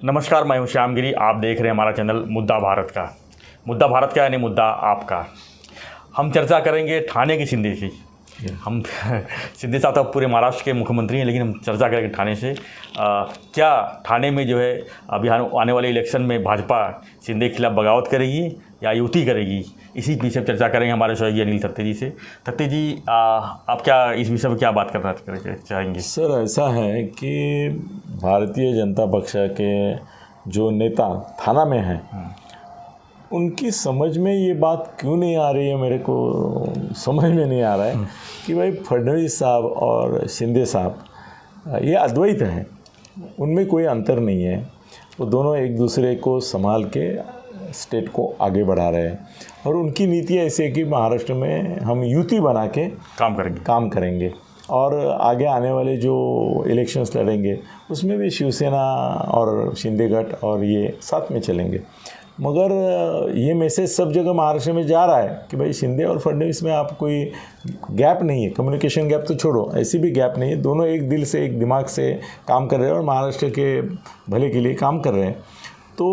नमस्कार, मैं हूं श्यामगिरी। आप देख रहे हैं हमारा चैनल मुद्दा भारत का। मुद्दा भारत का यानी मुद्दा आपका। हम चर्चा करेंगे ठाणे की शिंदे की। हम शिंदे साहब तो पूरे महाराष्ट्र के मुख्यमंत्री हैं, लेकिन हम चर्चा करेंगे ठाणे से। क्या ठाणे में जो है अभी आने वाले इलेक्शन में भाजपा शिंदे के खिलाफ बगावत करेगी या युति करेगी, इसी विषय पर चर्चा करेंगे हमारे सहयोगी अनिल थत्ते जी से। थत्ते जी, आप क्या इस विषय पर क्या बात करना चाहेंगे? सर, ऐसा है कि भारतीय जनता पक्ष के जो नेता थाना में हैं, उनकी समझ में ये बात क्यों नहीं आ रही है, मेरे को समझ में नहीं आ रहा है कि भाई फडणवीस साहब और शिंदे साहब ये अद्वैत हैं, उनमें कोई अंतर नहीं है। वो दोनों एक दूसरे को संभाल के स्टेट को आगे बढ़ा रहे हैं और उनकी नीति ऐसी है कि महाराष्ट्र में हम युति बना के काम करेंगे और आगे आने वाले जो इलेक्शंस लड़ेंगे उसमें भी शिवसेना और शिंदे गठ और ये साथ में चलेंगे। मगर ये मैसेज सब जगह महाराष्ट्र में जा रहा है कि भाई शिंदे और फडणवीस में आप कोई गैप नहीं है, कम्युनिकेशन गैप तो छोड़ो, ऐसी भी गैप नहीं है। दोनों एक दिल से एक दिमाग से काम कर रहे हैं और महाराष्ट्र के भले के लिए काम कर रहे हैं। तो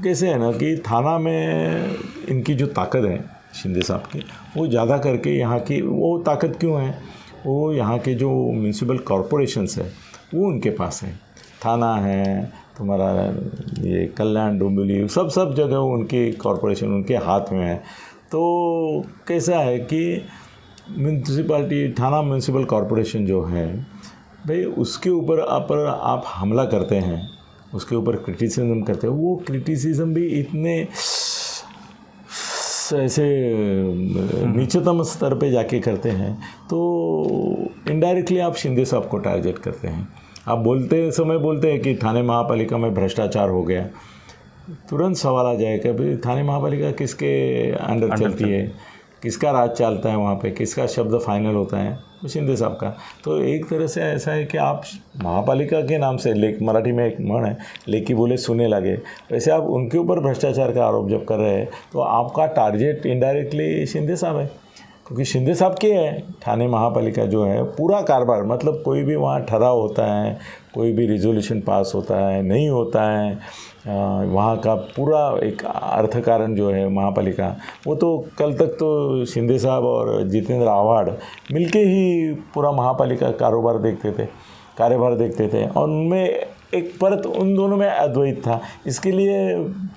कैसे है ना कि थाना में इनकी जो ताकत है शिंदे साहब की, वो ज़्यादा करके यहाँ की वो ताकत क्यों है, वो यहाँ के जो म्यूनसिपल कॉरपोरेशंस है वो उनके पास है। थाना है, तुम्हारा ये कल्याण, डोंबिवली, सब जगह उनकी कॉरपोरेशन उनके हाथ में है। तो कैसा है कि म्यूनसिपालिटी थाना म्यूनसिपल कॉरपोरेशन जो है भाई, उसके ऊपर आप हमला करते हैं, उसके ऊपर क्रिटिसिज्म करते हैं, वो क्रिटिसिज्म भी इतने ऐसे नीचतम स्तर पे जाके करते हैं, तो इनडायरेक्टली आप शिंदे साहब को टारगेट करते हैं। आप बोलते समय बोलते हैं कि थाने महापालिका में भ्रष्टाचार हो गया, तुरंत सवाल आ जाएगा भाई थाने महापालिका किसके अंडर चलती है, किसका राज चलता है वहाँ पे, किसका शब्द फाइनल होता है, वो शिंदे साहब का। तो एक तरह से ऐसा है कि आप महापालिका के नाम से मराठी में एक मन है, लेकी बोले सुने लगे, वैसे आप उनके ऊपर भ्रष्टाचार का आरोप जब कर रहे हैं तो आपका टारगेट इनडायरेक्टली शिंदे साहब है, क्योंकि शिंदे साहब के है थाने महापालिका जो है पूरा कारोबार, मतलब कोई भी वहाँ ठहराव होता है, कोई भी रिजोल्यूशन पास होता है नहीं होता है, वहाँ का पूरा एक अर्थ कारण जो है महापालिका, वो तो कल तक तो शिंदे साहब और जितेंद्र आव्हाड मिलके ही पूरा महापालिका कार्यभार देखते थे और उनमें एक परत उन दोनों में अद्वैत था। इसके लिए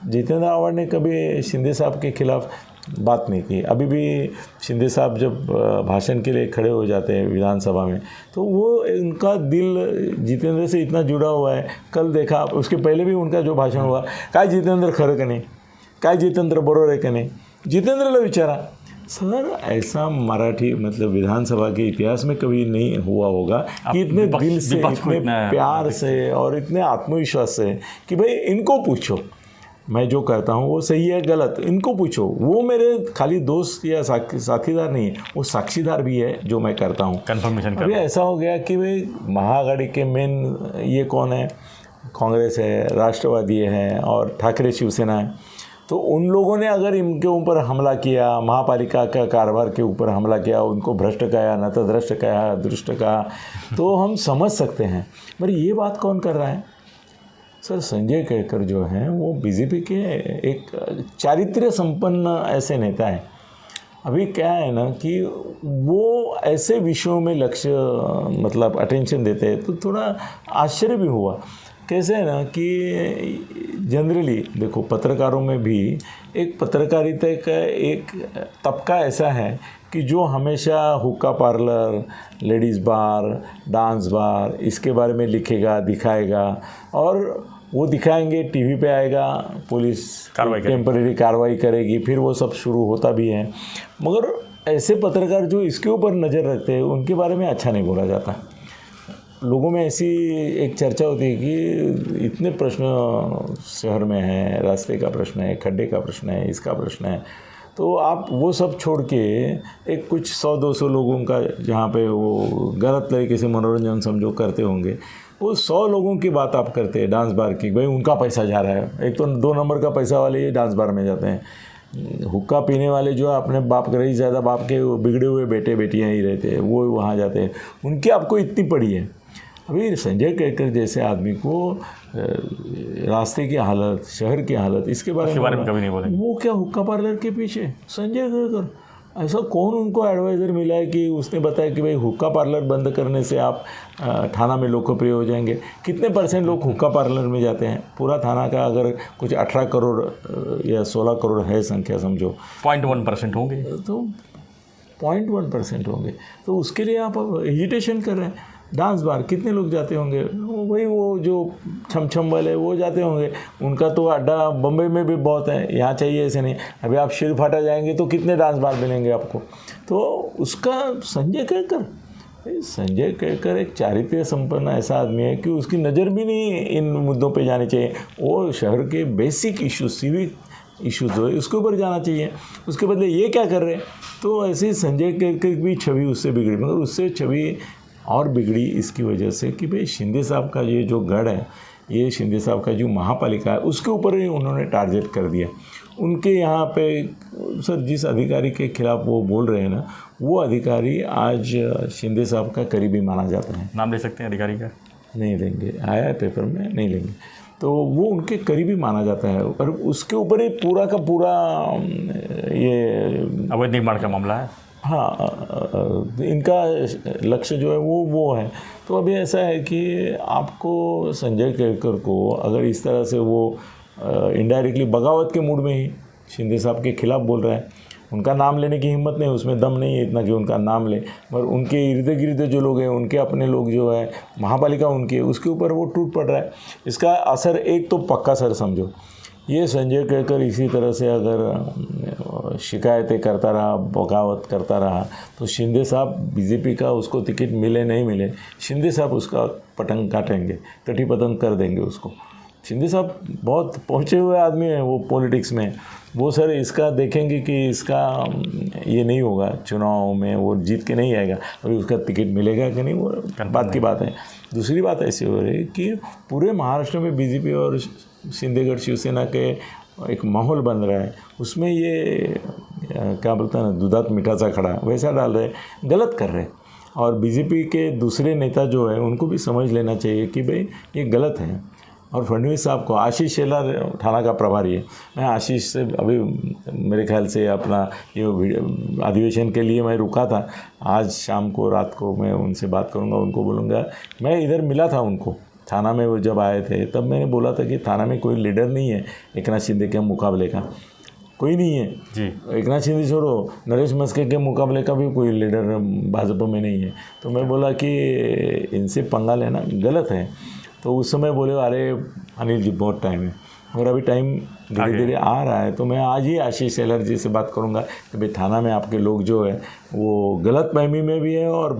जितेंद्र आव्हाड ने कभी शिंदे साहब के खिलाफ बात नहीं की। अभी भी शिंदे साहब जब भाषण के लिए खड़े हो जाते हैं विधानसभा में, तो वो उनका दिल जितेंद्र से इतना जुड़ा हुआ है। कल देखा, उसके पहले भी उनका जो भाषण हुआ, काय जितेंद्र खरं का नाही, काय जितेंद्र बरोबर है का नहीं, जितेंद्रला विचारा। सर, ऐसा मराठी मतलब विधानसभा के इतिहास में कभी नहीं हुआ होगा कि इतने दिल से, इतने प्यार से और इतने आत्मविश्वास से कि भाई इनको पूछो मैं जो करता हूँ वो सही है गलत, इनको पूछो। वो मेरे खाली दोस्त या साथीदार नहीं है, वो साक्षीदार भी है जो मैं करता हूँ। कन्फर्मेशन अभी ऐसा हो गया कि भाई महाआघाड़ी के मेन ये कौन है, कांग्रेस है, राष्ट्रवादी है और ठाकरे शिवसेना है। तो उन लोगों ने अगर इनके ऊपर हमला किया, महापालिका का कारोबार के ऊपर हमला किया, उनको भ्रष्ट कहा, नतद्रष्ट कहा, दुष्ट कहा, तो हम समझ सकते हैं। पर ये बात कौन कर रहा है? सर, संजय केळकर जो हैं वो बीजेपी के एक चारित्र्य संपन्न ऐसे नेता हैं। अभी क्या है ना कि वो ऐसे विषयों में लक्ष्य मतलब अटेंशन देते हैं, तो थोड़ा आश्चर्य भी हुआ। कैसे है ना कि जनरली देखो, पत्रकारों में भी एक पत्रकारिता का एक तबका ऐसा है कि जो हमेशा हुक्का पार्लर, लेडीज़ बार, डांस बार, इसके बारे में लिखेगा, दिखाएगा, और वो दिखाएंगे, टीवी पे आएगा, पुलिस टेम्परेरी कार्रवाई करेगी, फिर वो सब शुरू होता भी है। मगर ऐसे पत्रकार जो इसके ऊपर नज़र रखते हैं उनके बारे में अच्छा नहीं बोला जाता। लोगों में ऐसी एक चर्चा होती है कि इतने प्रश्न शहर में हैं, रास्ते का प्रश्न है, खड्डे का प्रश्न है, इसका प्रश्न है, तो आप वो सब छोड़ के एक कुछ 100-200 लोगों का जहाँ पे वो गलत तरीके से मनोरंजन समझो करते होंगे, वो 100 लोगों की बात आप करते हैं डांस बार की, भाई उनका पैसा जा रहा है। एक तो 2 नंबर का पैसा वाले ये डांस बार में जाते हैं। हुक्का पीने वाले जो अपने बाप के रही ज़्यादा बाप के बिगड़े हुए बेटे बेटियाँ ही रहते हैं, वो वहाँ जाते हैं, उनकी आपको इतनी पड़ी है। अभी संजय केरकर जैसे आदमी को रास्ते की हालत, शहर की हालत, इसके बारे में कभी नहीं बोलेंगे। वो क्या हुक्का पार्लर के पीछे संजय केरकर, ऐसा कौन उनको एडवाइज़र मिला है कि उसने बताया कि भाई हुक्का पार्लर बंद करने से आप थाना में लोकप्रिय हो जाएंगे। कितने % लोग हुक्का पार्लर में जाते हैं? पूरा थाना का अगर कुछ 18 करोड़ या 16 करोड़ है संख्या समझो, 0.1% होंगे, तो 0.1% होंगे। तो उसके लिए आप हेजिटेशन कर रहे हैं। डांस बार कितने लोग जाते होंगे? वही वो जो छम वाले वो जाते होंगे, उनका तो अड्डा बम्बई में भी बहुत है, यहाँ चाहिए ऐसे नहीं। अभी आप शिरफाटा जाएंगे तो कितने डांस बार मिलेंगे आपको। तो उसका संजय केरकर एक चारित्र्य संपन्न ऐसा आदमी है कि उसकी नज़र भी नहीं इन मुद्दों पे जानी चाहिए। वो शहर के बेसिक इश्यूज, सिविक इश्यूज जो है उसके ऊपर जाना चाहिए। उसके बदले ये क्या कर रहे हैं? तो ऐसे ही संजय केरकर की छवि उससे बिगड़ी, मगर उससे छवि और बिगड़ी इसकी वजह से कि भाई शिंदे साहब का ये जो गढ़ है, ये शिंदे साहब का जो महापालिका है, उसके ऊपर ही उन्होंने टारगेट कर दिया। उनके यहाँ पे सर जिस अधिकारी के खिलाफ वो बोल रहे हैं ना, वो अधिकारी आज शिंदे साहब का करीबी माना जाता है। नाम ले सकते हैं अधिकारी का? नहीं लेंगे, आया है पेपर में, नहीं लेंगे। तो वो उनके करीबी माना जाता है और उसके ऊपर ही पूरा का पूरा ये अवैध निर्माण का मामला है। हाँ, इनका लक्ष्य जो है वो है। तो अभी ऐसा है कि आपको संजय केरकर को अगर इस तरह से वो इनडायरेक्टली बगावत के मूड में ही शिंदे साहब के खिलाफ बोल रहा है, उनका नाम लेने की हिम्मत नहीं, उसमें दम नहीं है इतना कि उनका नाम ले, मगर उनके इर्द गिर्द जो लोग हैं, उनके अपने लोग जो है, महापालिका उनकी है, उसके ऊपर वो टूट पड़ रहा है। इसका असर एक तो पक्का सर समझो, ये संजय केरकर इसी तरह से अगर शिकायतें करता रहा, बगावत करता रहा, तो शिंदे साहब बीजेपी का उसको टिकट मिले नहीं मिले, शिंदे साहब उसका पतंग काटेंगे, कटी पतंग कर देंगे उसको। शिंदे साहब बहुत पहुँचे हुए आदमी हैं वो पॉलिटिक्स में। वो सर इसका देखेंगे कि इसका ये नहीं होगा, चुनाव में वो जीत के नहीं आएगा, अभी उसका टिकट मिलेगा कि नहीं, वो बात की बात है। दूसरी बात ऐसी हो रही है कि पूरे महाराष्ट्र में बीजेपी और शिंदेगढ़ शिवसेना के एक माहौल बन रहा है, उसमें ये क्या बोलता है ना, दूधात मीठा सा खड़ा वैसा डाल रहे, गलत कर रहे। और बीजेपी के दूसरे नेता जो है उनको भी समझ लेना चाहिए कि भाई ये गलत है। और फडणवीस साहब को, आशीष शेलार थाना का प्रभारी है, मैं आशीष से अभी मेरे ख्याल से अपना ये अधिवेशन के लिए मैं रुका था, आज शाम को रात को मैं उनसे बात करूंगा, उनको बोलूँगा। मैं इधर मिला था उनको थाना में, वो जब आए थे तब मैंने बोला था कि थाना में कोई लीडर नहीं है एकनाथ शिंदे के मुकाबले का, कोई नहीं है जी। एकनाथ शिंदे छोड़ो, नरेश मस्के के मुकाबले का भी कोई लीडर भाजपा में नहीं है। तो मैं बोला कि इनसे पंगा लेना गलत है। तो उस समय बोले अरे अनिल जी बहुत टाइम है, और अभी टाइम धीरे धीरे आ रहा है। तो मैं आज ही आशीष शेलार जी से बात करूंगा कि भाई थाना में आपके लोग जो है वो गलत फहमी में भी है और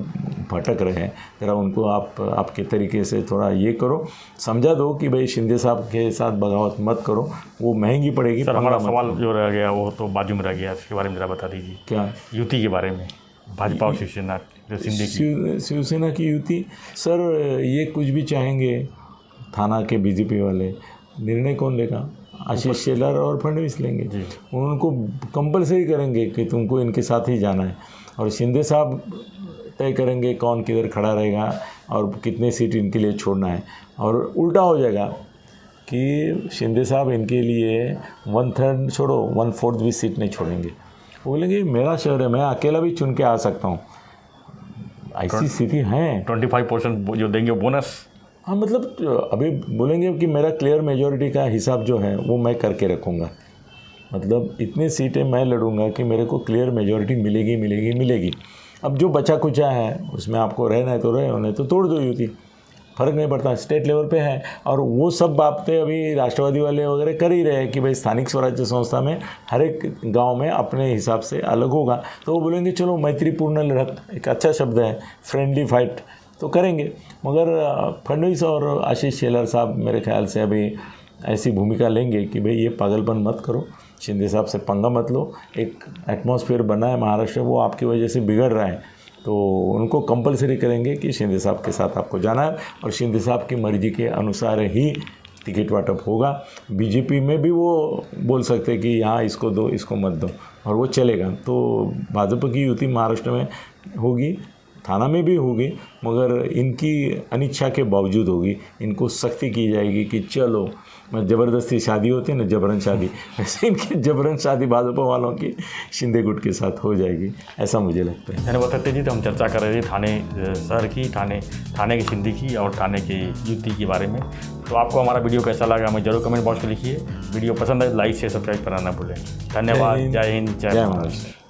भटक रहे हैं, ज़रा उनको आप आपके तरीके से थोड़ा ये करो, समझा दो कि भाई शिंदे साहब के साथ बगावत मत करो, वो महंगी पड़ेगी। सर हमारा सवाल जो रह गया वो तो बाजू में रह गया, इसके बारे में ज़रा बता दीजिए। क्या? युति के बारे में, भाजपा और शिवसेना जो शिवसेना की युति। सर ये कुछ भी चाहेंगे थाना के बीजेपी वाले, निर्णय कौन लेगा? आशीष शेलार और फडणवीस लेंगे। उनको कंपलसरी करेंगे कि तुमको इनके साथ ही जाना है, और शिंदे साहब तय करेंगे कौन किधर खड़ा रहेगा और कितने सीट इनके लिए छोड़ना है। और उल्टा हो जाएगा कि शिंदे साहब इनके लिए 1/3 छोड़ो 1/4 भी सीट नहीं छोड़ेंगे। बोलेंगे मेरा शहर है, मैं अकेला भी चुन के आ सकता हूँ, ऐसी स्थिति है। 25% जो देंगे बोनस। हाँ, मतलब अभी बोलेंगे कि मेरा क्लियर मेजॉरिटी का हिसाब जो है वो मैं करके रखूँगा, मतलब इतनी सीटें मैं लड़ूंगा कि मेरे को क्लियर मेजॉरिटी मिलेगी। अब जो बचा कुचा है उसमें आपको रहना है तो रहे, होने तो तोड़ दो युति, फ़र्क नहीं पड़ता, स्टेट लेवल पे है। और वो सब बातें अभी राष्ट्रवादी वाले वगैरह कर ही रहे हैं कि भाई स्थानिक स्वराज्य संस्था में हर एक गांव में अपने हिसाब से अलग होगा। तो वो बोलेंगे चलो मैत्रीपूर्ण लड़त, एक अच्छा शब्द है, फ्रेंडली फाइट तो करेंगे। मगर फडणवीस और आशीष शेलार साहब मेरे ख्याल से अभी ऐसी भूमिका लेंगे कि भाई ये पागलपन मत करो, शिंदे साहब से पंगा मत लो, एक एटमॉस्फेयर बना है महाराष्ट्र वो आपकी वजह से बिगड़ रहा है, तो उनको कंपलसरी करेंगे कि शिंदे साहब के साथ आपको जाना है और शिंदे साहब की मर्जी के अनुसार ही टिकट वाटप होगा। बीजेपी में भी वो बोल सकते हैं कि यहाँ इसको दो इसको मत दो, और वो चलेगा। तो भाजपा की युति महाराष्ट्र में होगी, थाना में भी होगी, मगर इनकी अनिच्छा के बावजूद होगी। इनको सख्ती की जाएगी कि चलो, ज़बरदस्ती शादी होती है ना, जबरन शादी, ऐसे इनकी जबरन शादी भाजपा वालों की शिंदे गुट के साथ हो जाएगी, ऐसा मुझे लगता है। यानी बताते जी, तो हम चर्चा कर रहे थे थाने शहर की, थाने की सिंधी की और थाने की युति के बारे में। तो आपको हमारा वीडियो कैसा लगा हमें जरूर कमेंट बॉक्स में लिखिए। वीडियो पसंद है लाइक शेयर सब्सक्राइब करना ना भूलें। धन्यवाद। जय हिंद, जय महाराष्ट्र।